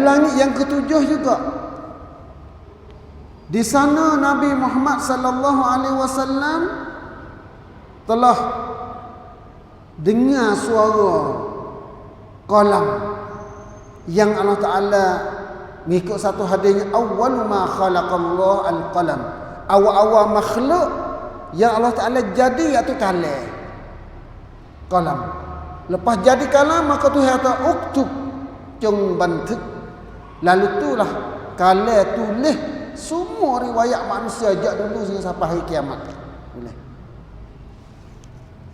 langit yang ketujuh juga, di sana Nabi Muhammad sallallahu alaihi wasallam telah dengar suara qalam yang Allah Taala mengikut satu hadisnya, awwal ma khalaqallahu al-qalam, awal-awal makhluk yang Allah Taala jadi iaitu kalam. Qalam. Lepas jadi kalam maka Tuhan kata uktub, cung bantuk. Lalu itulah kalam tulis semua riwayat manusia sejak dulu sehingga sampai hari kiamat. Boleh.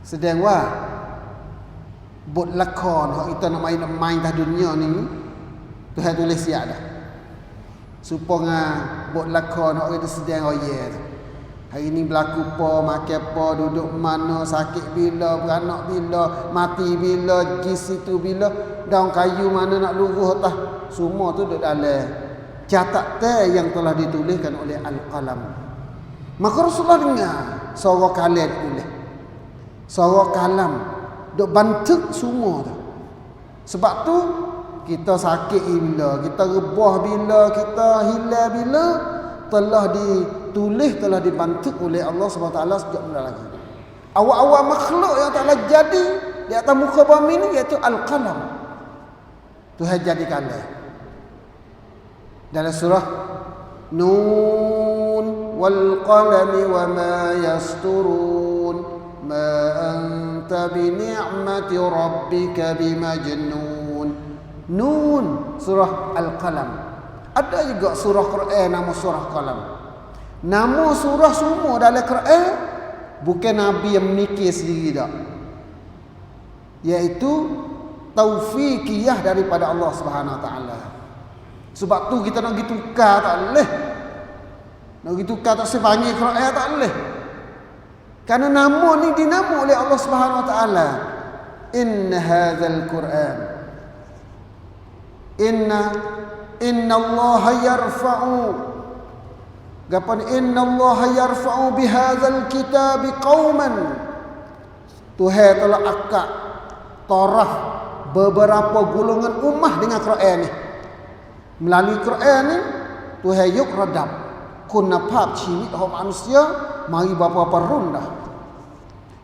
Sedang wah buat lakon hak kita nak main dah dunia ni Tuhan tulis siap dah. Supaya buat lakon hak kita sedang royak tu. Hari ni berlaku apa, makan apa, duduk mana, sakit bila, beranak bila, mati bila, jis itu bila, daun kayu mana nak luruh atas. Semua tu duduk dalam catatan yang telah dituliskan oleh Al-Qalam. Maka Rasulullah dengar suara kalam tulis. Suara kalam duk bantuk semua tu. Sebab tu kita sakit bila, kita rebah bila, kita hilang bila, telah ditulis, telah dibantuk oleh Allah SWT sejak mula lagi. Awal-awal makhluk yang Ta'ala jadi di atas muka bumi ni iaitu Al-Qalam. Tuhan jadi kalam. Dalam surah Nun wal qalami wa ma yasturun ma anta bi ni'mati rabbika bimajnun. Nun, surah Al-Qalam. Ada juga surah Quran nama surah Qalam. Nama surah semua dalam Quran bukan Nabi yang menikir sendiri tak. Iaitu taufiqiyah daripada Allah Subhanahu Wa Taala. Sebab tu kita nak pergi tukar tak boleh. Nak pergi tukar tak sepanjang Quran tak boleh. Kerana nama ni dinama oleh Allah Subhanahu Wa Taala. Inna hadzal Quran. Inna Allah yarfa'u. Gapan inna Allah yarfa'u bihadzal kitab qauman. Tuhan telah akad taraf beberapa golongan ummah dengan Quran ni. Melalui Quran ni Tuhan yuk redap kunnaภาพ ชีวิตของ manusia mari beberapa rundah.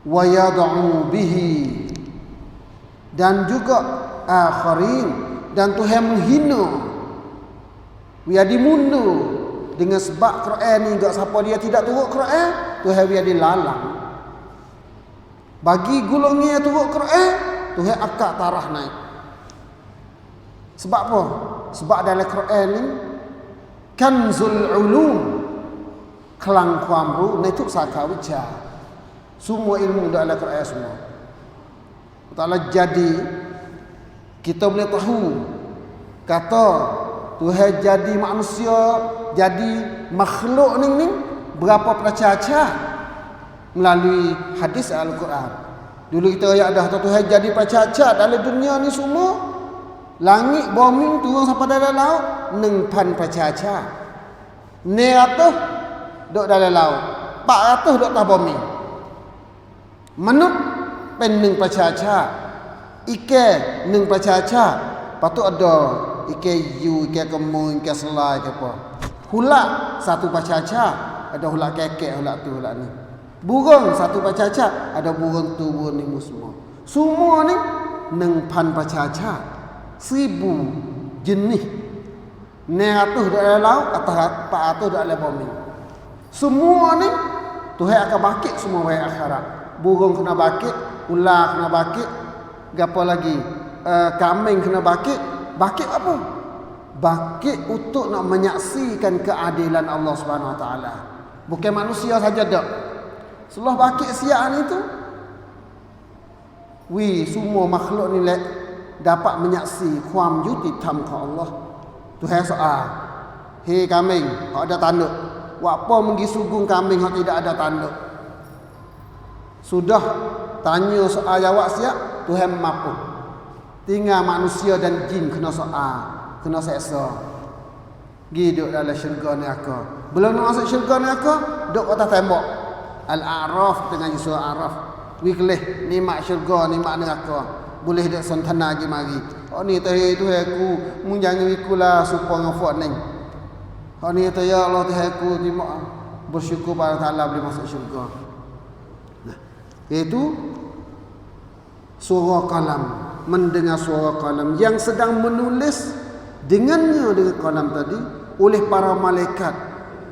Wa yad'u bihi, dan juga akharin, dan Tuhan menghina dia dimundur dengan sebab Quran ni enggak siapa dia tidak turut Quran, Tuhan dia dilalang. Bagi golongan yang turut Quran, Tuhan akad tarah naik. Sebab apa? Sebab dalam Quran ni kanzul ulum, kelang ความรู้ ในทุกสาขาวิชา semua ilmu dalam Quran semua. Allah jadi kita boleh tahu kata Tuhan jadi manusia, jadi makhluk ni berapa percacah melalui hadis Al-Quran. Dulu kita ayat dah Tuhan jadi percacah dalam dunia ni semua, langit bumi turun sampai dalam laut 1,000 percacah. 900 duduk dalam laut, 400 duduk atas bumi. Menut pen 1 percacah, ikan 1 percacah. Lepas tu ada ikan hiu, ikan kemung, ikan selai ke apa. Hulak 1 percacah, ada hulak kekek, hulak tu, hulak ni. Burung 1 percacah, ada burung tu, burung ni semua. Semua ni 1,000 percacah, 1,000 jenis. 900 dalam laut, atas 400 dalam bumi. Semua ni Tuhan akan bakit semua baik akhirat. Burung kena bakit, ular kena bakit, gapo lagi? Kambing kena bakit. Bakit apa? Bakit untuk nak menyaksikan keadilan Allah Subhanahu Wa Taala. Bukan manusia saja dak. Setelah bakit siap ni tu, semua makhluk ni dapat menyaksi kuam yuti tham ke Allah. Tuhan soal, hei kambing, hak ada tanduk. Buat apa pergi sugung kambing hak tidak ada tanduk? Sudah tanya soal jawab siap, Tuhan mampu. Tinggal manusia dan jin kena soal, kena seksa. Duduk dalam syurga neraka. Belum nak masuk syurga neraka, duduk atas tembok. Al-A'raf dengan surah A'raf. Kelih nikmat syurga, nikmat neraka. Boleh duduk sentana lagi mari. ni teh Tuhan aku mun jangan ikulah supaya ngafat neng. Ni teh ya Allah Tuhan aku terima bersyukur pada Taala boleh masuk syurga. Nah, iaitu suara kalam, mendengar suara kalam yang sedang menulis dengan kalam tadi oleh para malaikat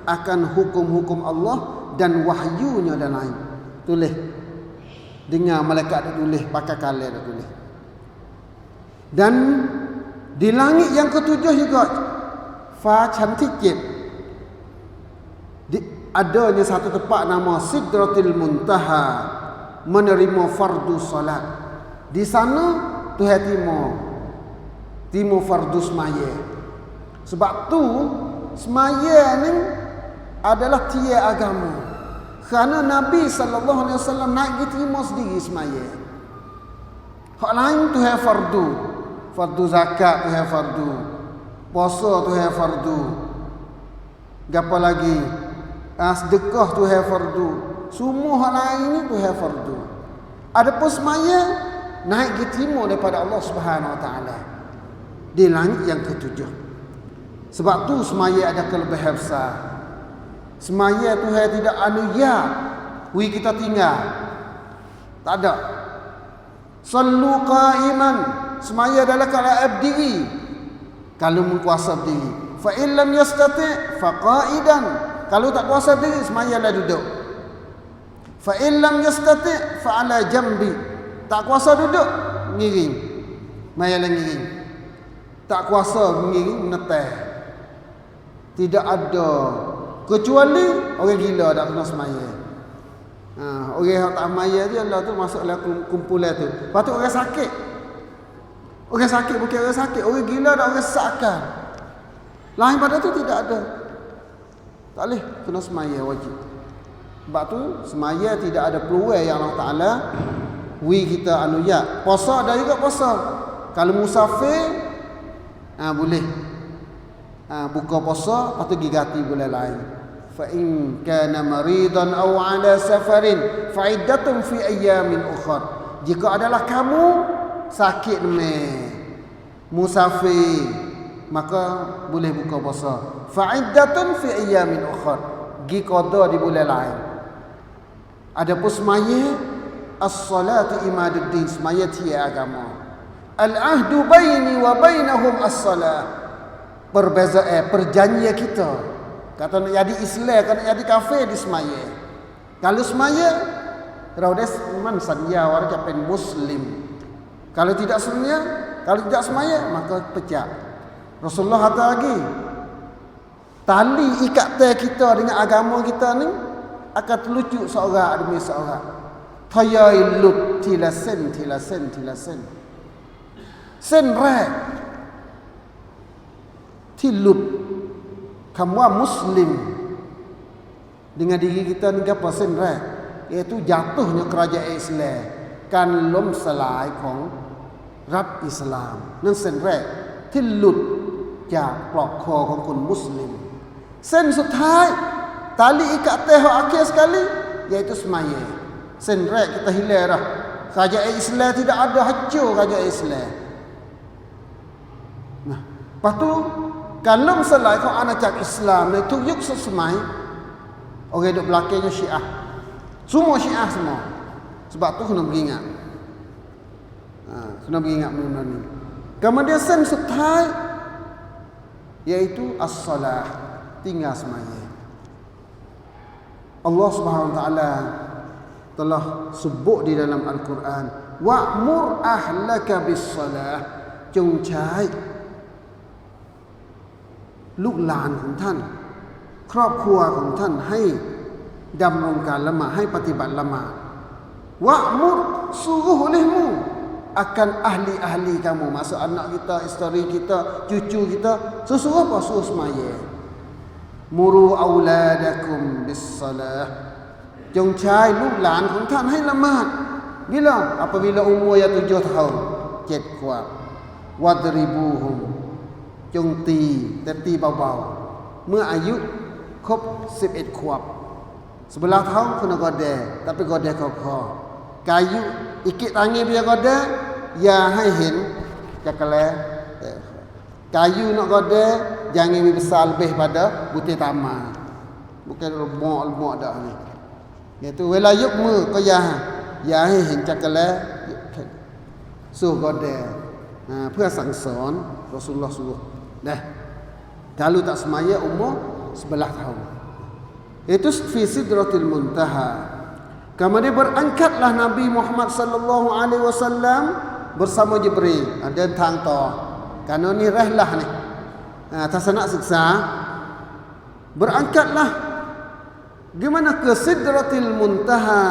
akan hukum-hukum Allah dan wahyunya dan lain. Tulis. Dengar malaikat dah tulis, pakai kalam dah tulis. Dan di langit yang ketujuh juga fa cantik adanya satu tempat nama Sidratil Muntaha menerima fardu salat. Di sana Tuhan timo fardu semaya. Sebab tu semaya ni adalah tiada agama. Kerana Nabi SAW naik terima sendiri semaya. Hak lain Tuhan fardu. Fardu zakat Tuhan fardu. Puasa Tuhan fardu. Gapo lagi? Sedekah Tuhan fardu. Semua hal lain ni Tuhan fardu. Adapun semaya naik diterima daripada Allah Subhanahu Wa Taala di langit yang ketujuh. Sebab tu semaya ada kelebihan besar. Semaya Tuhan tidak anugerah kita tinggal. Tak ada. Sallu qa'iman. Semaya adalah keadaan berdiri. Kalau mengkuasa berdiri. Fa in lam yastati' fa qa'idan. Kalau tak kuasa berdiri, semayalah duduk. Fa in lam yastati' fa 'ala jambi. Tak kuasa duduk, ngiring. Mayalah ngiring. Tak kuasa ngiring, meneteh. Tidak ada kecuali orang gila tak kena semaya. Orang yang tak semaya dia Allah tu masuk dalam kumpulan tu. Lepas tu orang sakit. Orang sakit bukan orang sakit, orang gila dan orang sesakan. Lain pada tu tidak ada. Tak boleh kena semaya wajib. Sebab tu semaya tidak ada peluang yang Allah Taala kita anugerah. Puasa ada juga puasa. Kalau musafir boleh. Buka puasa lepas tu gigati bulan lain. Fa in kana maridan aw ala safarin fa iddatun fi ayyamin ukhra. Jika adalah kamu sakit musafir maka boleh buka puasa. Fa iddatun fi ayyamin ukhra. Gi qada di bulan lain. Adapun semaya as-salatu imaduddin, semaya tiada agama. Al-ahdu baini wa bainahum as-salah. Perjanjian kita. Kata nak jadi Islam, kata nak jadi kafir di semaya. Kalau semaya, raudes man sanya warga pen muslim. Kalau tidak semaya, maka pecah. Rasulullah kata lagi, tali ikatan kita dengan agama kita ni akan terlucuk seorang demi seorang. Tayailut tilasen. Sen rek. Tilut kamu muslim dengan diri kita ni apa senrai iaitu jatuhnya kerajaan Islam kan lom selaiของรัฐอิสลามนั่นเส้นแรกที่หลุดจากปลอกคอของคนมุสลิมเส้นสุดท้าย tali ikat teh akhir sekali iaitu semaya. Sen rek kita hilang dah. Kerajaan Islam tidak ada, hancur kerajaan Islam. Nah, lepas tu kalau selai kau anak cak Islam ni tu yuk sesemai orang duk belakangnya Syiah. Semua Syiah semua. Sebab tu kena beringat. Kena beringat benda ni. Kemudian sen sutai iaitu as-salah, tinggal semaya. Allah Subhanahu wa taala telah sebut di dalam Al-Quran, wa'mur ahlaka bis-salah, จงใช้ลูกหลานของท่านครอบครัวของท่านให้ดำรงการละหมาดให้ปฏิบัติละหมาดวะมุรsuruh olehmu akan ahli-ahli kamu, maksud anak kita, isteri kita, cucu kita, suruh apa? Suruh semaya. Muru auladakum bis-salah, จงใช้ลูกหลานของท่านให้ละหมาด bila? Apabila umur yang 7 tahun 7 ขวบ wadribuhum จงตีแต่ตีเบาๆเมื่ออายุครบ11 ขวบ 11 tahun kena godeh, tapi godeh kokoh. Kayu ikit tangan dia godeh, ya ให้เห็น cakale. Kayu nak gode jangan besar lebih pada butir tamar. Bukan lemok dah ni. Iaitu wala yukmu qayah. Ya hin cakale suruh gode. พื่อสั่งสอน Rasulullah suruh. Dah. Kalau tak semaya umur 11 tahun. Itu fi sidratil muntaha. Kemudian berangkatlah Nabi Muhammad sallallahu alaihi wasallam bersama Jibril. Ada tang to. Kerana ni rehlah ni. Tasanak siksa. Berangkatlah gimana ke sidratil muntaha,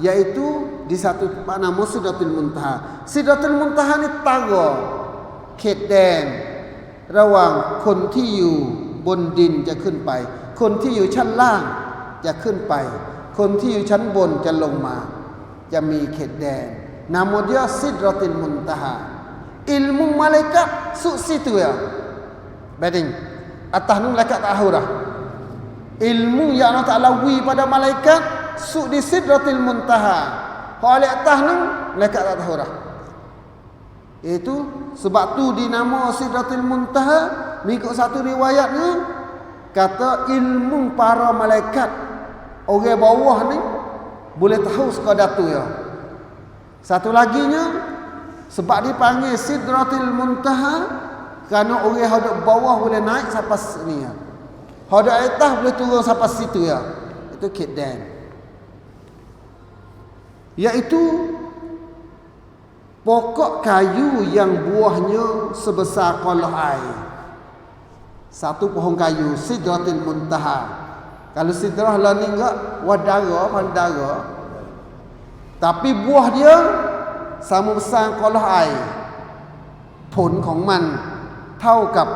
iaitu di satu tempat nama sidratil muntaha. Sidratil muntaha ni tara เขตแดนระหว่างคนที่อยู่บนดินจะขึ้นไปคนที่อยู่ชั้นล่างจะขึ้นไปคนที่อยู่ชั้นบนจะลงมาจะมีเขตแดน nama dia sidratil muntaha ilmu malaikat suk situ ya bading atas ni malaikat tak tahu dah ilmu yang Allah Ta'ala wi pada malaikat suk di sidratil muntaha oleh atas ni malaikat tak tahu dah itu sebab tu dinama sidratil muntaha mengikut satu riwayatnya kata ilmu para malaikat orang bawah ni boleh tahu sekadar tu ya. Satu laginya sebab dipanggil sidratil muntaha kerana orang hadap bawah boleh naik sampai sini ya. Hadap atas boleh turun sampai situ ya. Itu kiddan. Iaitu pokok kayu yang buahnya sebesar kolah air. Satu pohon kayu sidratil muntaha. Kalau sidrah lah ni enggak wadara pandara. Tapi buah dia sama besar kolah air. ผลของมันเท่ากับ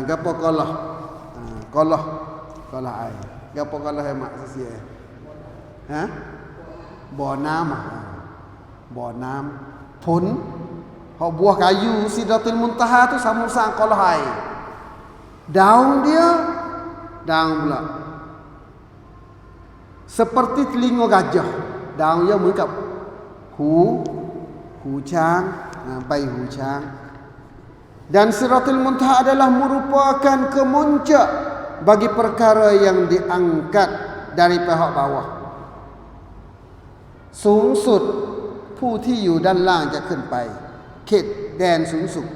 gapo kolah kolah air. Gapo kolah mak sia. Ha? บ่อน้ำ บ่อน้ำ ผล buah kayu sidratil muntaha tu sama besar kolah air. Daun dia daun pula seperti telinga gajah. Daun dia เหมือนกับหูช้างใบหูช้าง dan sidratil muntaha adalah merupakan kemuncak bagi perkara yang diangkat dari pihak bawah. สูงสุดผู้ที่อยู่ด้านล่างจะขึ้นไปเขตแดนสูงสุด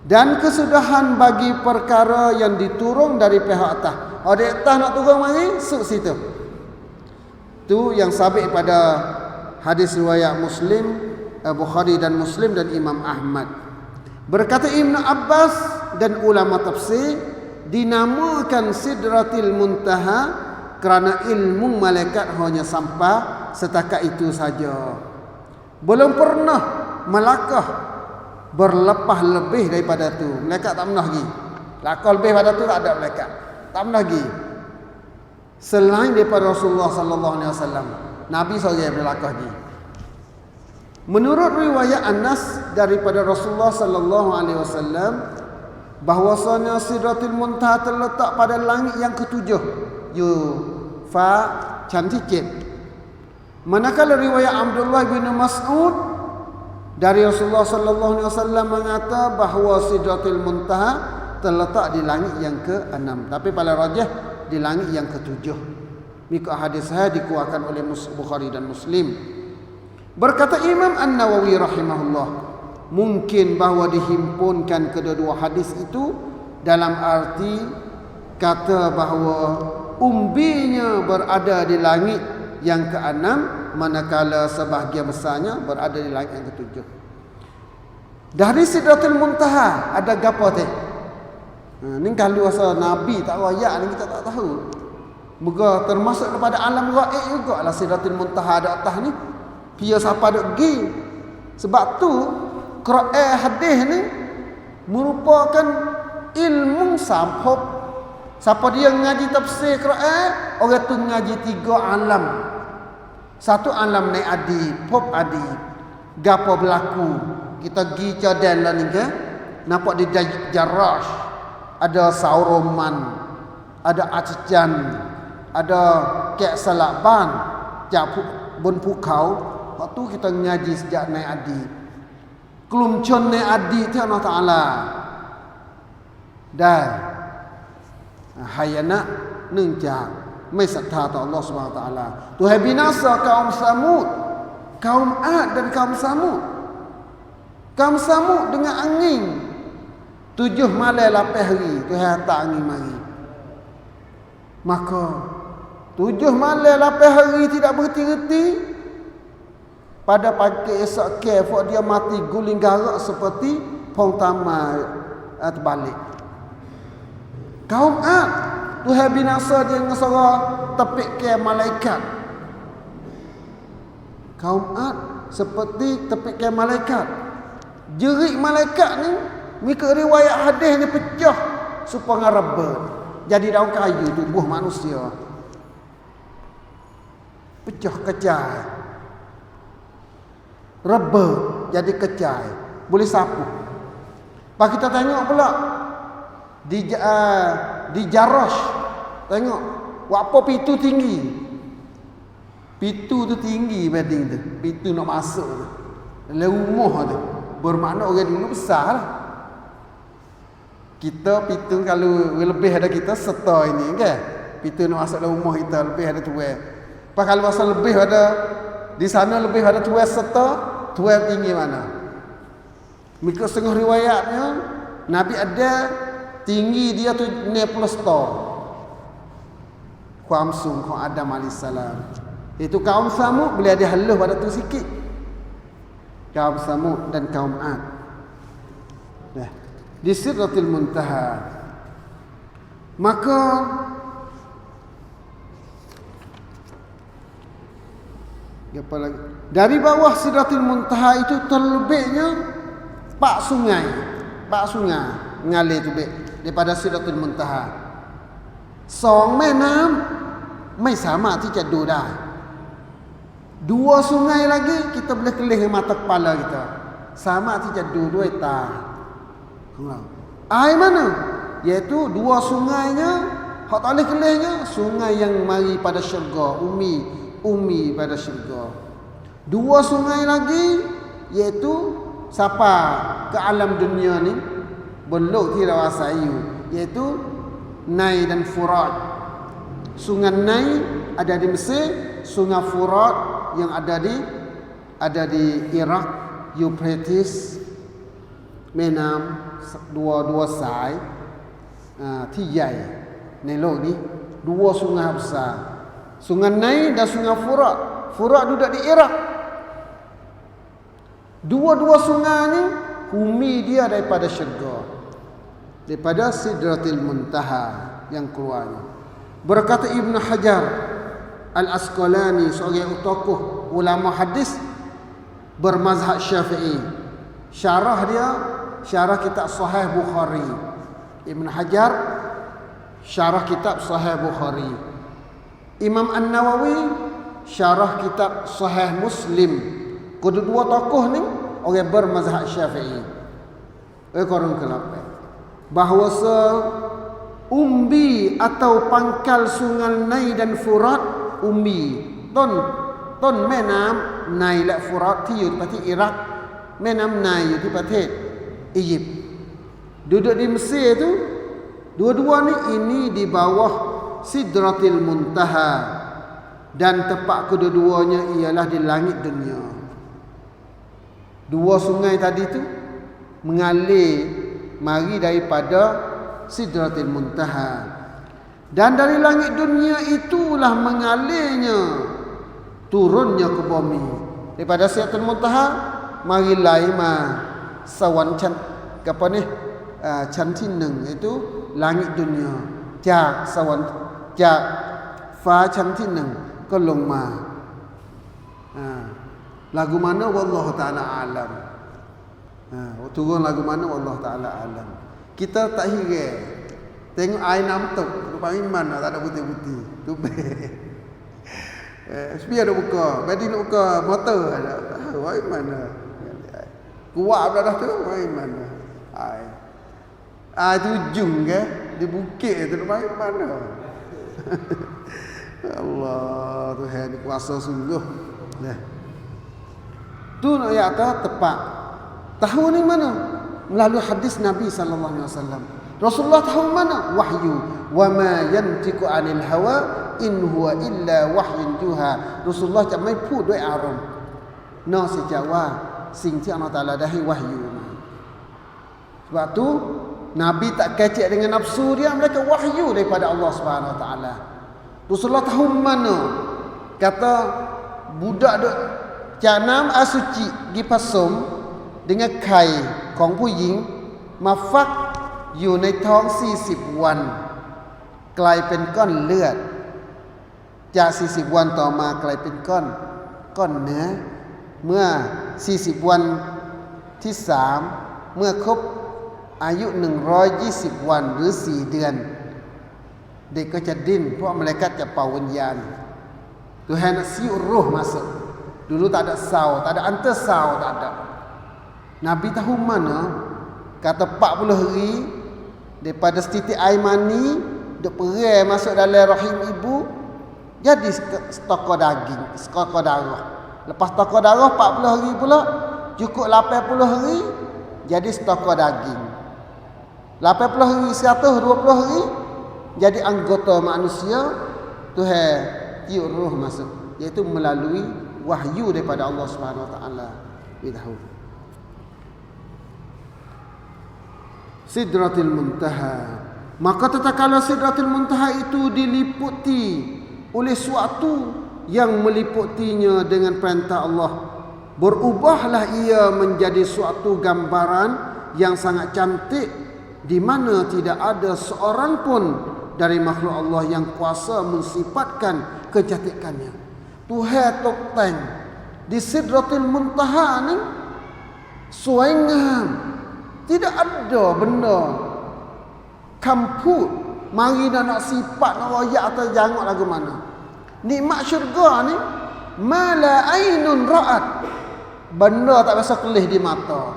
dan kesudahan bagi perkara yang diturun dari pihak atas. Ada atas nak turun mari suk situ. Tu yang sabit pada hadis riwayat Muslim, Bukhari dan Muslim dan Imam Ahmad. Berkata Ibn Abbas dan ulama tafsir dinamakan sidratil muntaha kerana ilmu malaikat hanya sampai setakat itu saja. Belum pernah melangkah berlepas lebih daripada tu. Malaikat tak pernah pergi. Langkah lebih pada tu tak ada malaikat. Tak pernah pergi. Selain daripada Rasulullah sallallahu alaihi wasallam, Nabi seorang berlangkah pergi. Menurut riwayat Anas daripada Rasulullah sallallahu alaihi wasallam bahwasanya sidratil muntaha terletak pada langit yang ketujuh. Fa ชั้นที่ 7. Manakala riwayat Abdullah bin Mas'ud dari Rasulullah sallallahu alaihi wasallam mengata bahawa sidratil muntaha terletak di langit yang ke-6, tapi pada rajah di langit yang ke-7. Mengikut hadis saya dikuatkan oleh Bukhari dan Muslim. Berkata Imam An-Nawawi rahimahullah, mungkin bahawa dihimpunkan kedua-dua hadis itu dalam arti kata bahawa umbinya berada di langit yang ke-6 manakala sebahagian besarnya berada di langit yang ke-7. Dari sidratul muntaha ada gapo teh? Ni kalau asal Nabi tak royak ni kita tak tahu. Moga termasuk kepada alam gaib jugalah sidratul muntaha ada atas ni. Pia siapa dok gi. Sebab tu Quran hadis ni merupakan ilmu sampop. Siapa dia ngaji tafsir Quran, orang tu ngaji 3 alam. Satu alam naik adib, pop adib. Gapo berlaku? Kita gi cadan lah ni ke? Nampak di Jarash, ada Sauroman, ada Acjan, ada Kek Salaban, Japuk Bun Pukau. Waktu kita ngaji sejak naik adib. Kelum chon ne adi ti Allah Taala. Dan hayana เนื่องจากไม่ศรัทธาต่อ Allah Subhanahu Wa Taala. Tuhan binasa kaum Samud, kaum Ad dan kaum Samud. Kaum Samud dengan angin 7 malam 8 hari Tuhan hantar angin mari. Maka 7 malam 8 hari tidak berhenti-henti. Pada pagi esok kefok dia mati guling garak seperti pong tamal terbalik. Kaum Ad, Tuhan binasa dia dengan suara tepik ke malaikat. Kaum Ad seperti tepik ke malaikat. Jerit malaikat ni, mika riwayat hadis ni pecah supaya reba. Jadi daun kayu tubuh manusia. Pecah kecai. Reba jadi kecai. Boleh sapu. Pak kita tengok pula di Jarash, tengok apa pitu tinggi. Pitu tu tinggi bedding tu. Pitu nak masuk tu. Dalam rumah tu. Bermakna orang dulu besar lah. Kita pitu kalau lebih ada kita serta ini kan. Pitu nak masuk dalam rumah kita lebih ada tuai. Pak kalau pasal lebih ada di sana lebih ada tuai serta, tuai tinggi mana? Mika setengah riwayatnya Nabi ada tinggi dia tu 60 ton. Kaum Sum, kaum Adam alaihissalam. Itu kaum Samud boleh ada haluh pada tu sikit. Kaum Samud dan kaum Ad. Nah, di Sidratil Muntaha. Maka apa lagi? Dari bawah Sidratil Muntaha itu terlebihnya 4 sungai. 4 sungai mengalir tu daripada Sidratul Muntaha. 2 แม่น้ำไม่สามารถที่จะดูได้ 2 sungai lagi kita boleh kelih dengan mata kepala kita. Sama ที่จะดูด้วยตาของเรา Air mana? Iaitu 2 sungainya hak tak boleh kelihnya sungai yang mari pada syurga, umi pada syurga. 2 sungai lagi iaitu siapa ke alam dunia ni belokที่เราอาศัยอยู่ iaitu Nai dan Furat. Sungai Nai ada di Mesir, sungai Furat yang ada di Iraq, Euphrates แม่น้ำ2 สายที่ใหญ่ในโลกนี้ 2 sungai besar. Sungai Nai dan sungai Furat. Furat duduk di Iraq. 2 sungai ni bumi dia daripada syurga, daripada Sidratil Muntaha yang keluarnya. Berkata Ibn Hajar Al-Asqalani, seorang tokoh ulama hadis bermazhab Syafi'i. Syarah kitab Sahih Bukhari. Ibn Hajar syarah kitab Sahih Bukhari. Imam An-Nawawi syarah kitab Sahih Muslim. Kedua tokoh ni orang bermazhab Syafi'i. Korang kelapa bahawa umbi atau pangkal sungai Nai dan Furat, umbi ton แม่น้ำ Nai และ Furat ที่อยู่ประเทศอิรัก แม่น้ำ Nai อยู่ที่ประเทศอียิปต์ duduk di Mesir tu. Dua-dua ni ini di bawah Sidratil Muntaha, dan tempat kedua-duanya ialah di langit dunia. 2 sungai tadi tu mengalir mari daripada Sidratil Muntaha, dan dari langit dunia itulah mengalirnya turunnya ke bumi. Daripada Sidratil Muntaha mari lai ma sawan chan apa ni ชั้นที่ 1 itu langit dunia. จากสวรรค์จากฟ้าชั้นที่ 1 ก็ลงมา lagu mana wallahu taala alam. Turun lagu mana wallahu taala alam. Kita tak hira tengok air namtuk rupanya mana tak ada putih-putih tu sepi ada buka badi nak buka motor ada wai mana kuat dah tu wai mana tu ujung ke di bukit tu rupanya mana Allah Tuhan kuasa sungguh. Nah tu nak kata tepat Tahu ni mana? Melalui hadis Nabi sallallahu alaihi wasallam. Rasulullah tahu mana? Wahyu. Wa ma yantiqu 'anil hawa in huwa illa wahyun yuha. Rasulullahจะไม่พูดด้วยอารมณ์นอกจากว่าสิ่งที่อัลเลาะห์ตะอาลาได้ให้วะฮยูมา Sebab tu Nabi tak kecek dengan nafsu dia, mereka wahyu daripada Allah Subhanahu Wa Taala. Rasulullah tahu mana kata budak duk canam asuci dipasum dengan kai ของผู้หญิงมาฟักอยู่ในท้อง40วันกลายเป็นก้อนเลือดจาก40วันต่อมากลายเป็นก้อนเนื้อเมื่อ40วันที่3เมื่อครบอายุ120วันหรือ4เดือนเด็กก็จะดิ้นเพราะmalaikatจะเป่าวิญญาณ Tuhan nak siuk roh masuk. Dulu tak ada saw, tak ada antar saw, tak ada. Nabi tahu mana kata 40 hari daripada setitik air mani duk perai masuk dalam rahim ibu jadi stokor daging, stokor darah. Lepas stokor darah 40 hari pula cukup 80 hari jadi stokor daging. 80 hari 120 hari jadi anggota manusia. Tuhan tiup roh masuk, iaitu melalui wahyu daripada Allah Subhanahu Wa Taala. Bitahu Sidratul Muntaha. Maka tatkala Sidratul Muntaha itu diliputi oleh suatu yang meliputinya dengan perintah Allah, berubahlah ia menjadi suatu gambaran yang sangat cantik, di mana tidak ada seorang pun dari makhluk Allah yang kuasa mensifatkan kecantikannya. Tuhan toktan di Sidratul Muntaha ni suai. Tidak ada benda kamput mari nak sifat nak royak atau jangok lagu mana. Nikmat syurga ni mala ainun ra'at, benda tak biasa kelih di mata,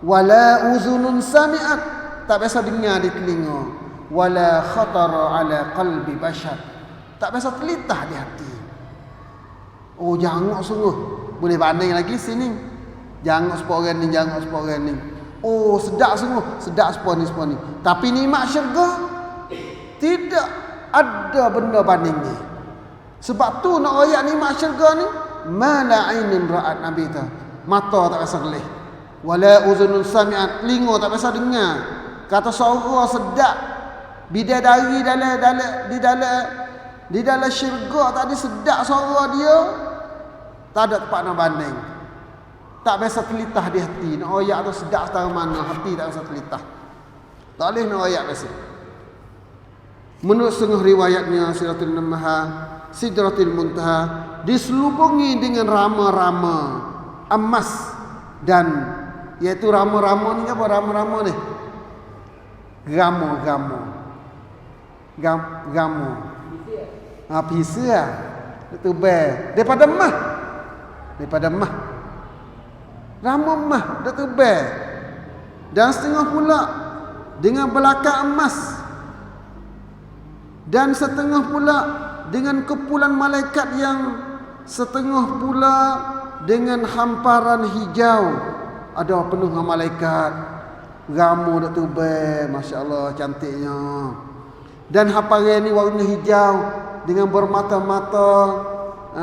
wala uzunun sami'at, tak biasa dengar di telinga, wala khatara ala qalbi bashar, tak biasa terlintas di hati. Oh, jangok sungguh. Boleh banding lagi sini. Jangok seporan ni, jangok seporan ni. Oh, sedap sungguh, sedap sepon ni. Tapi nikmat syurga tidak ada benda bandingnya. Sebab tu nak royak nikmat syurga ni mala ainin ra'at, Nabi tu. Mata tak biasa kelih. Wala uzunun sami'at, telinga tak biasa dengar. Kata suara sedap bidadari di dalam syurga tadi sedap suara dia. Tak ada tempat nak banding. Tak biasa terlitah di hati. Nak royak tu sedap setara mana, hati tak biasa terlitah. Tak boleh nak royak biasa. Menurut setengah riwayatnya Sidratul Muntaha diselubungi dengan rama-rama emas, dan iaitu rama-rama ni apa rama-rama ni? Gamu. Pisa. Itu daripada emas. Rama emas dah tebal. Dan setengah pula dengan belakang emas. Dan setengah pula dengan kepulan malaikat, yang setengah pula dengan hamparan hijau. Ada penuh dengan malaikat. Ramu dah tebal, masya-Allah cantiknya. Dan hamparan ni warna hijau dengan bermata-mata,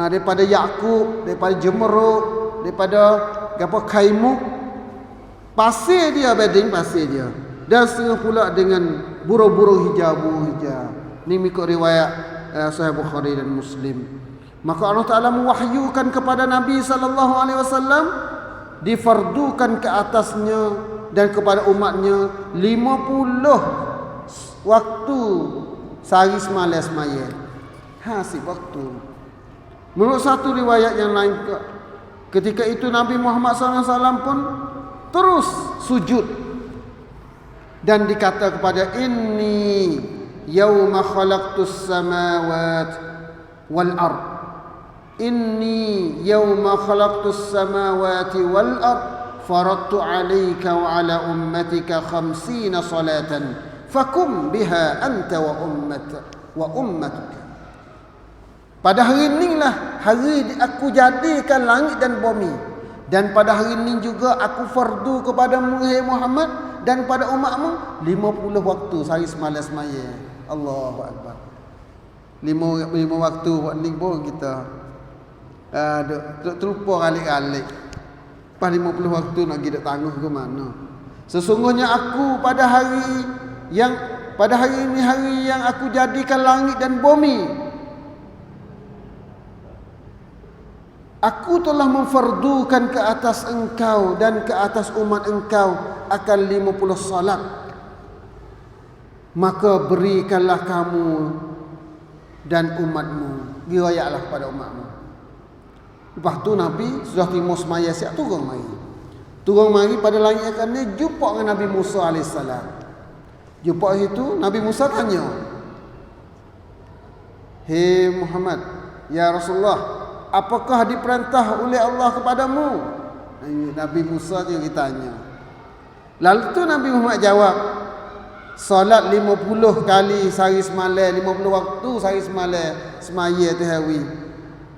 daripada yakut, daripada jemeruk, daripada kaimuk, pasir dia, beding pasir dia. Dan setengah pula dengan burung-burung hijau. Ini mengikut riwayat Sahih Bukhari dan Muslim. Maka Allah Ta'ala mewahyukan kepada Nabi SAW, difardukan ke atasnya dan kepada umatnya 50 waktu sehari semalam semaya. Hasib waktu. Menurut satu riwayat yang lain, ketika itu Nabi Muhammad SAW pun terus sujud dan dikata kepada, inni yauma khalaqtus samawat wal ard, inni yauma khalaqtus samawati wal ard faradtu alayka wa ala ummatika 50 salatan fakum biha anta wa ummatuka. Pada hari inilah hari aku jadikan langit dan bumi, Dan pada hari ini juga aku fardu kepadamu, hai Muhammad, dan pada umatmu 50 waktu sehari semalam semaya. Allahu Akbar. 5 waktu buat ni pun kita terlupa kali-kali. Pas 50 waktu nak pergi dak tangguh ke mana. Sesungguhnya aku pada hari ini hari yang aku jadikan langit dan bumi. Aku telah memfardukan ke atas engkau dan ke atas umat engkau akan 50 salat. Maka berikanlah kamu dan umatmu. Dirayalah pada umatmu. Lepas tu Nabi sudah timur semaya siap turun mari. Turun mari pada langit akan ni jumpa dengan Nabi Musa AS. Jumpa situ Nabi Musa tanya, "Hei Muhammad, ya Rasulullah, apakah diperintah oleh Allah kepadamu?" Nabi Musa dia tanya. Lalu tu Nabi Muhammad jawab, "Salat 50 kali sehari semalam, 50 waktu sehari semalam semaya tu hari."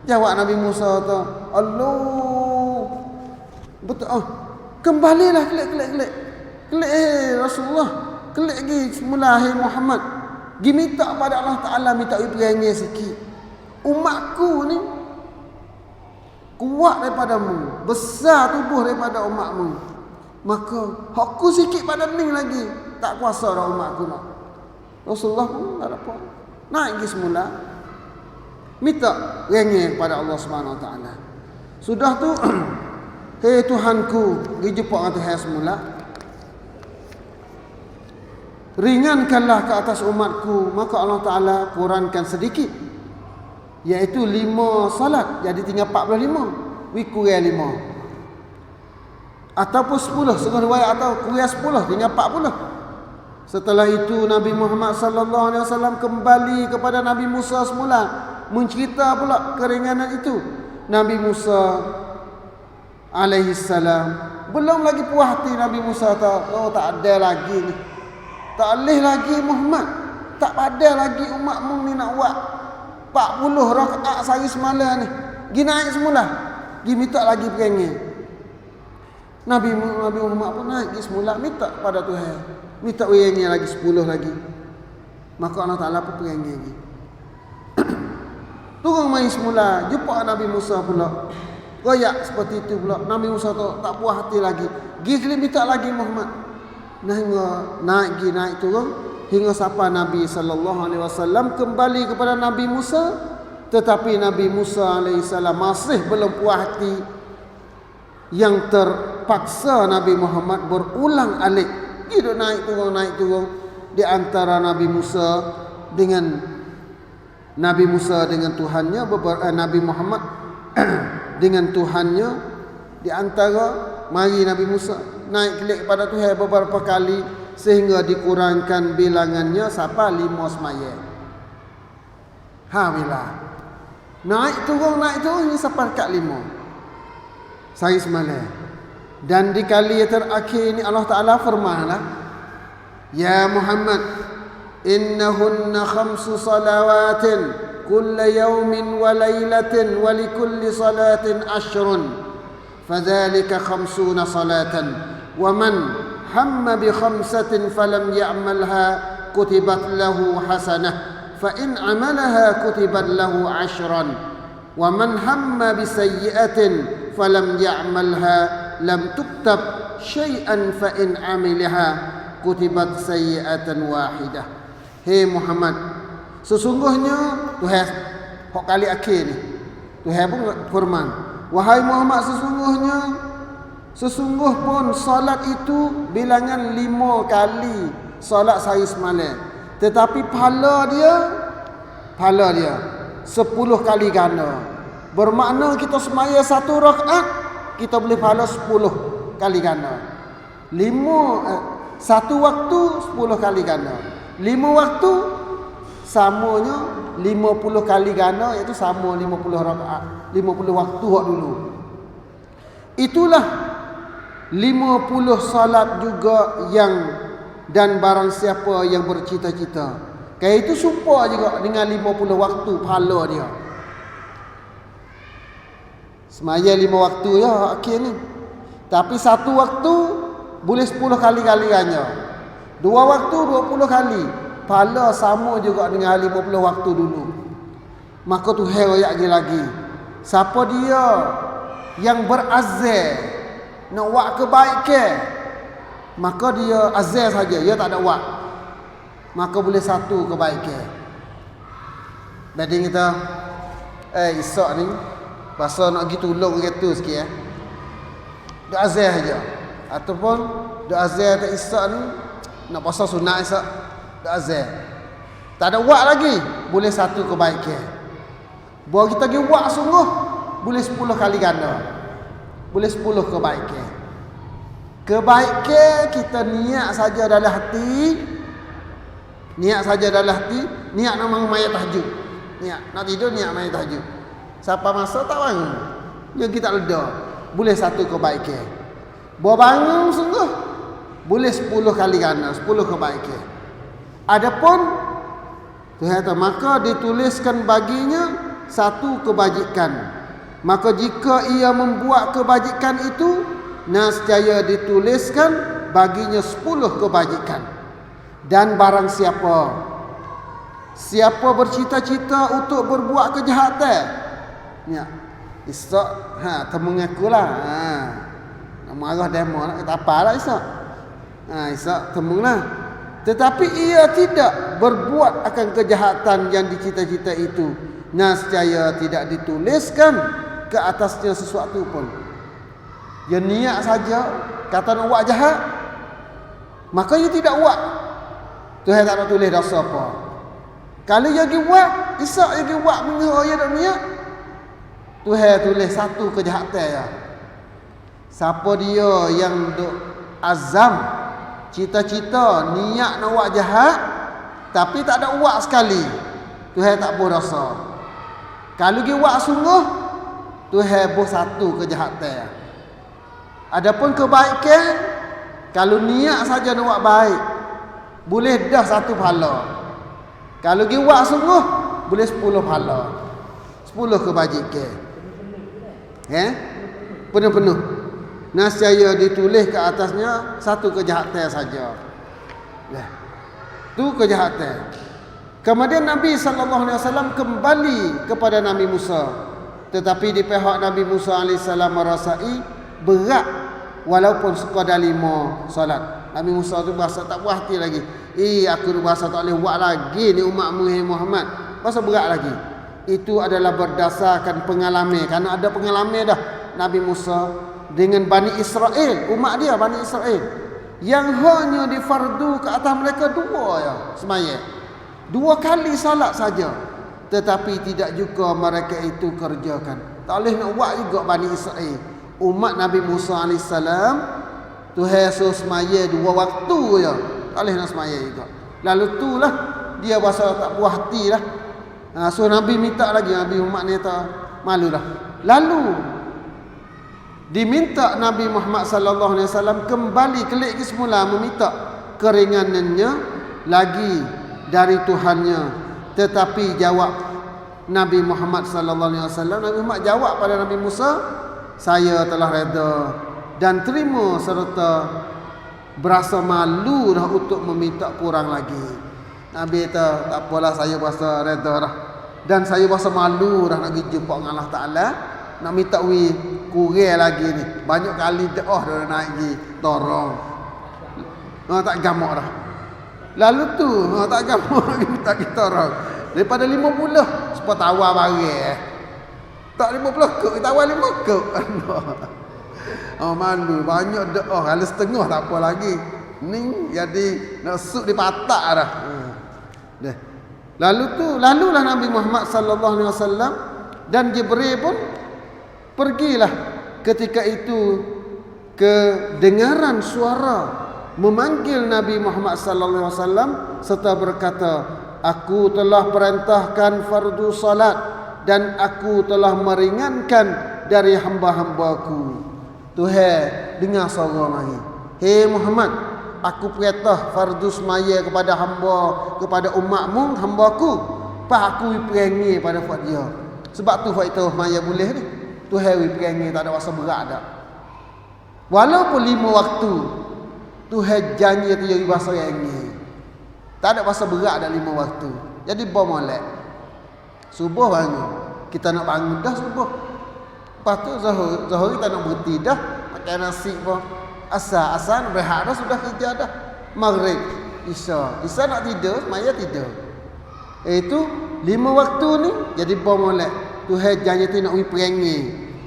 Jawab Nabi Musa tu, "Allah, betul. Kembalilah kelik. Rasulullah, kelik lagi semula hai Muhammad. Gi minta pada Allah Taala, minta perangai sikit. Umatku ni kuat daripadamu, besar tubuh daripada umatmu. Maka hakku sikit pada ni lagi, tak kuasa dah umatku nak." Rasulullah pun tak apa. Naik pergi semula. Minta rengeh kepada Allah Subhanahu Wa Taala. Sudah tu hei Tuhanku, pergi jumpa dengan Tuhan semula. Ringankanlah ke atas umatku. Maka Allah Taala kurangkan sedikit, iaitu 5 salat. Jadi tinggal 45. Kurang 5. Ataupun 10. Setengah riwayat atau kurang 10. Tinggal 40. Setelah itu Nabi Muhammad SAW kembali kepada Nabi Musa semula, mencerita pula keringanan itu. Nabi Musa alaihissalam belum lagi puas hati. Nabi Musa tak ada lagi ni, tak boleh lagi Muhammad, tak pada lagi umatmu ni nak buat 40 rakaat sehari semalam ni. Gi naik semula, gi minta lagi perangai. Nabi Muhammad pun naik gi semula, minta pada Tuhan, minta perangai lagi 10 lagi. Maka Allah Taala pun perangai lagi. Turun mai semula, jumpa Nabi Musa pula. Royak seperti itu pula. Nabi Musa tu tak puas hati lagi. Gi minta lagi Muhammad. Naik turun hingga sampai Nabi SAW kembali kepada Nabi Musa. Tetapi Nabi Musa AS masih belum puas hati. Yang terpaksa Nabi Muhammad berulang alik. Dia naik turun di antara Nabi Musa dengan Tuhannya, Nabi Muhammad dengan Tuhannya. Di antara mari Nabi Musa naik kelik kepada Tuhan beberapa kali sehingga dikurangkan bilangannya sampai 5 semaya. Bila naik turun ini sampai kat 5 sehari semalam. Dan di kali yang terakhir ini Allah Taala firmanlah, "Ya Muhammad, innahunna 5 salawatin kulla yawmin wa laylatin wa likulli salatin 10. Fadzalika 50 salatan. Wa man hamma bi 5 falam ya'malha kutibat lahu hasanah. Fa in 'amalaha kutibat lahu 10. Wa man hamma bi sayyi'atin falam ya'malha lam tuktab syai'an fa in 'amilaha kutibat sayyi'atan wahidah." Hei Muhammad, sesungguhnya Tuhan hak kali akhir ni, Tuhan pun firman, "Wahai Muhammad, sesungguh pun salat itu bilangan 5 kali salat sehari semalam. Tetapi pahala dia 10 kali ganda. Bermakna kita semaya 1 rakaat, kita boleh pahala 10 kali ganda. 1 waktu 10 kali ganda. 5 waktu samanya 50 kali ganda, iaitu sama 50 rakaat, 50 waktu hak dulu. Itulah 50 salat juga yang, dan barang siapa yang bercita-cita, kayak itu sumpah juga dengan 50 waktu pahala dia. Semaya 5 waktu ya akhir ni. Tapi 1 waktu boleh 10 kali-kaliannya. 2 waktu 20 kali. Pahala sama juga dengan 50 waktu dulu. Maka Tuhan royak lagi. Siapa dia yang berazam nak buat kebaikan, maka dia azam saja, dia tak ada buat, maka boleh 1 kebaikan. Jadi kita esok ni pasal nak pergi tolong kereta sikit duk azam saja, ataupun duk azam tak esok ni nak pasal sunat esok duk azam, tak ada buat lagi, boleh 1 kebaikan. Bahawa kita pergi buat sungguh, boleh 10 kali ganda, boleh 10 kebaikan. Kebaikan kita niat saja dalam hati, niat saja dalam hati, niat nak mayat tahajud, niat nak tidur, niat mayat tahajud. Siapa masa tak bangun, dia kita leda, boleh 1 kebaikan. Bahawa bangun sungguh, boleh 10 kali ganda, 10 kebaikan. Adapun Tuhan kata, maka dituliskan baginya 1 kebajikan. Maka jika ia membuat kebajikan itu, nescaya dituliskan baginya 10 kebajikan. Dan barang siapa bercita-cita untuk berbuat kejahatan, ya, esok temu mengakulah, nak marah demo nak kata apalah esok, esok temulah. Tetapi ia tidak berbuat akan kejahatan yang dicita-cita itu, nescaya tidak dituliskan ke atasnya sesuatu pun. Dia niat saja kata nak buat jahat, maka dia tidak buat, Tuhan tak nak tulis dosa apa. Kalau dia pergi buat, esok dia pergi buat benda dia tak niat, Tuhan tulis 1 kejahatan ya. Siapa dia yang duk azam, cita-cita niat nak buat jahat tapi tak ada buat sekali, Tuhan tak boleh dosa. Kalau dia buat sungguh, Tuhan boleh 1 kejahatan. Adapun kebaikan, kalau niat saja nak buat baik, boleh dah 1 pahala. Kalau dia buat sungguh, boleh 10 pahala, 10 kebajikan. Penuh-penuh. Nescaya ditulis ke atasnya 1 kejahatan saja. Itu kejahatan. Kemudian Nabi SAW kembali kepada Nabi Musa. Tetapi di pihak Nabi Musa AS merasai berat walaupun sekadar 5 solat. Nabi Musa tu berasa tak puas hati lagi. Aku berasa tak boleh buat lagi ni umat Muhammad. Berasa berat lagi. Itu adalah berdasarkan pengalaman. Kerana ada pengalaman dah Nabi Musa dengan Bani Israel, umat dia Bani Israel, yang hanya difardu ke atas mereka 2 ya semaya, 2 kali salat saja, tetapi tidak juga mereka itu kerjakan. Tak boleh nak buat juga Bani Israel. Umat Nabi Musa AS, Tuhan suruh semaya 2 waktu je, tak boleh nak semaya juga. Lalu itulah dia berasa tak puas hati lah. So Nabi minta lagi, Nabi umat ni tak malu dah. Lalu diminta Nabi Muhammad sallallahu alaihi wasallam kembali kelik ke semula, meminta keringanannya lagi dari Tuhannya. Tetapi jawab Nabi Muhammad sallallahu alaihi wasallam, Nabi Muhammad jawab pada Nabi Musa, saya telah reda dan terima serta berasa malu dah untuk meminta kurang lagi. Nabi kata, tak apalah, saya berasa reda dah dan saya berasa malu dah nak pergi jumpa dengan Allah Ta'ala, nak minta kurang lagi ni. Banyak kali doa dah naik pergi torong, tak gamak dah. Lalu tu tak gamak lagi minta kita orang daripada 50 supaya tawar barang tak 50 kek, kita awal 5 kek. Malu banyak doa, kalau setengah tak apa lagi ni jadi nak suk di patak dah. Lalulah Nabi Muhammad sallallahu alaihi wasallam dan Jibril pun pergilah ketika itu kedengaran suara memanggil Nabi Muhammad sallallahu alaihi wasallam serta berkata, aku telah perintahkan fardu salat dan aku telah meringankan dari hamba-hambaku. Tuhan dengar suara mari. Hei Muhammad, aku perintah fardu semaya kepada hamba, kepada umatmu, hambaku. Pak aku perangi pada fak dia. Sebab tu fak itu semaya boleh ni. Tuhan wi perangai tak ada rasa berat dak. Walaupun 5 waktu Tuhan janji tu jadi bahasa rangai. Tak ada rasa berat dak 5 waktu. Jadi molek. Subuh bangun. Kita nak bangun dah subuh. Lepas tu Zuhur kita nak berhenti dah. Makan nasi pun. Asar berehat dah sudah kerja dah. Maghrib, Isya nak tidur, maya tidur. Itu 5 waktu ni jadi molek. Tuhan janji tu nak wi perangai.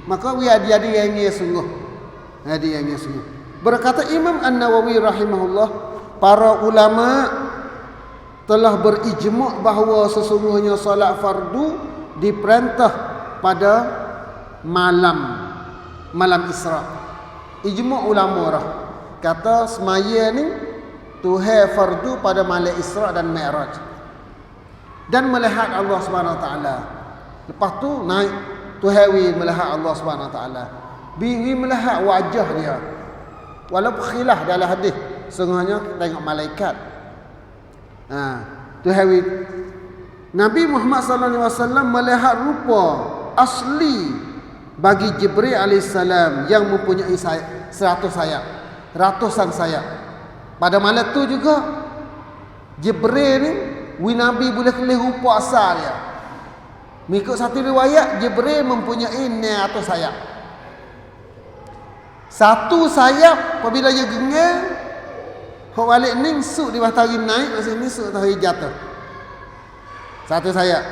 Maka wi ada rangai sungguh. Ada rangai sungguh. Berkata Imam An-Nawawi rahimahullah, para ulama telah berijma' bahawa sesungguhnya solat fardu diperintah pada malam Isra. Ijma' ulama dah. Kata semaya ni Tuhan fardu pada malam Isra dan Mi'raj. Dan melihat Allah Subhanahu Wa Taala. Lepas tu naik Tuhan wi melihat Allah Subhanahu Wa Taala. Wi melihat wajah dia. Walaupun khilaf dalam hadis, sungguhnya tengok malaikat. Tuhan wi Nabi Muhammad sallallahu alaihi wasallam melihat rupa asli bagi Jibril alaihissalam yang mempunyai 100 sayap, ratusan sayap. Pada malam tu juga Jibril ni Nabi boleh kelih rupa asal dia. Mengikut satu riwayat Jibril mempunyai 900 sayap. Satu sayap apabila dia gengar, hok balik ni suk di matahari naik, masa ni suk matahari jatuh. Satu sayap.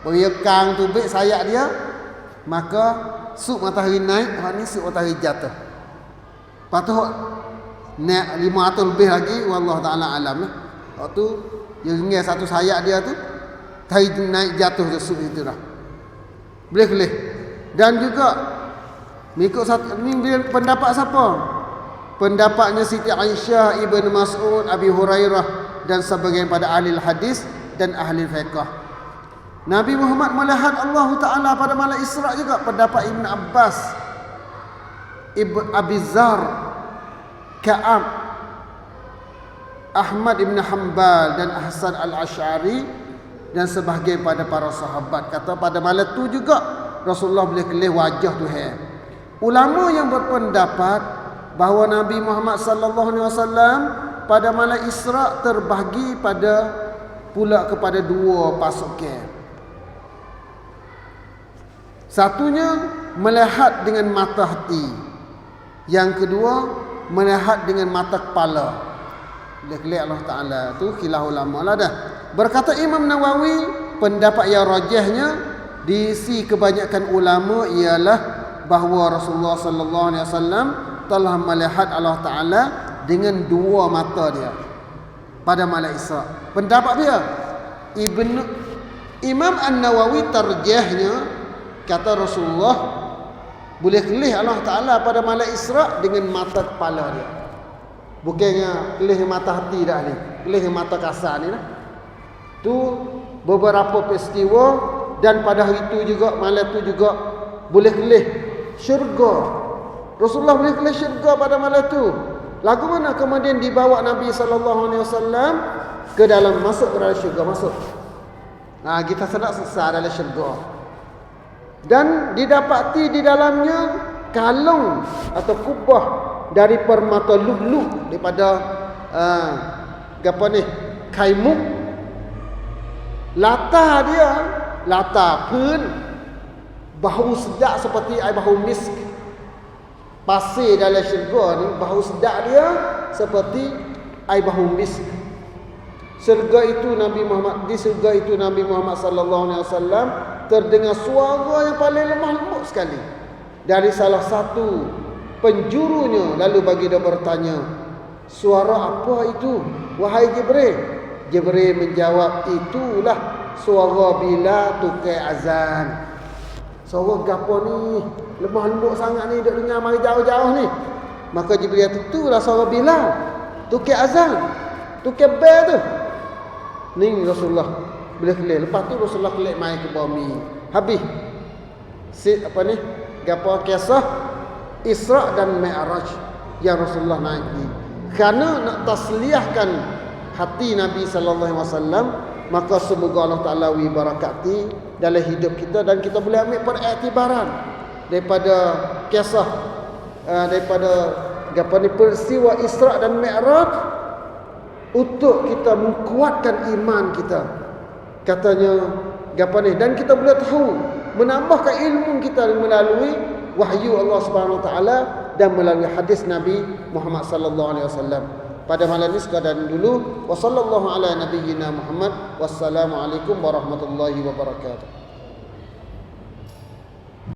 Bila kang tu baik sayap dia, maka suk matahari naik, hok ni suk matahari jatuh. Lepas tu nak 500 lebih lagi, wallahu taala alam lah. Waktu dia gengar satu sayap dia tu, matahari naik jatuh tu suk itu dah. Boleh. Dan juga mengikut satu ni pendapat siapa? Pendapatnya Siti Aisyah, Ibn Mas'ud, Abi Hurairah dan sebagian pada ahli hadis dan ahli fiqh. Nabi Muhammad melihat Allah Taala pada malam Isra juga. Pendapat Ibn Abbas, Ibn Abi Zar, Ka'ab, Ahmad Ibn Hanbal dan Hasan Al-Asy'ari dan sebahagian pada para sahabat kata pada malam tu juga Rasulullah boleh kelih wajah Tuhan. Ulama yang berpendapat bahawa Nabi Muhammad sallallahu alaihi wasallam pada malam Isra terbahagi pula kepada 2 pasukan. Satunya melihat dengan mata hati. Yang kedua melihat dengan mata kepala. Dia Allah Taala tu khilaf ulama lah dah. Berkata Imam Nawawi, pendapat yang rajihnya diisi kebanyakan ulama ialah bahawa Rasulullah sallallahu alaihi wasallam telah melihat Allah Taala dengan 2 mata dia pada malam Isra. Pendapat dia Imam An-Nawawi tarjihnya kata Rasulullah boleh kelih Allah Taala pada malam Isra dengan mata kepala dia. Bukannya kelih mata hati dah ni, kelih mata kasar ni lah. Tu beberapa peristiwa dan pada hari tu juga malam tu juga boleh kelih syurga. Rasulullah boleh kelih syurga pada malam tu. Lagu mana kemudian dibawa Nabi sallallahu alaihi wasallam ke dalam masuk ke dalam syurga, masuk. Kita sedap sesat dalam syurga. Dan didapati di dalamnya kalung atau kubah dari permata lu'lu' daripada kaimuk. Latar pun bau sedap seperti air bau misk. Pasir dalam syurga ni bau sedap dia seperti air bau misk. Di syurga itu Nabi Muhammad sallallahu alaihi wasallam terdengar suara yang paling lemah lembut sekali dari salah satu penjurunya. Lalu bagi dia bertanya, suara apa itu wahai Jibril? Jibril menjawab, itulah suara bila tukai azan. Suara gapo ni lemah lembut sangat ni, duk dengar mari jauh-jauh ni. Maka Jibril kata, itulah suara Bilal tukai azan, tukai bel tu. Ni Rasulullah boleh kelih. Lepas tu Rasulullah kelih mai ke bumi. Habis gapo kisah Isra dan Mi'raj yang Rasulullah naiki. Kerana nak tasliahkan hati Nabi sallallahu alaihi wasallam, maka semoga Allah Taala wi barakati dalam hidup kita, dan kita boleh ambil periktibaran daripada kisah daripada peristiwa Isra' dan Mi'raj untuk kita menguatkan iman kita. Katanya dan kita boleh tahu, menambahkan ilmu kita melalui wahyu Allah Subhanahu Wa Taala dan melalui hadis Nabi Muhammad sallallahu alaihi wasallam. Pada malam ini sekadar dulu. Wassallallahu ala nabiyyina Muhammad. Wassalamualaikum warahmatullahi wabarakatuh.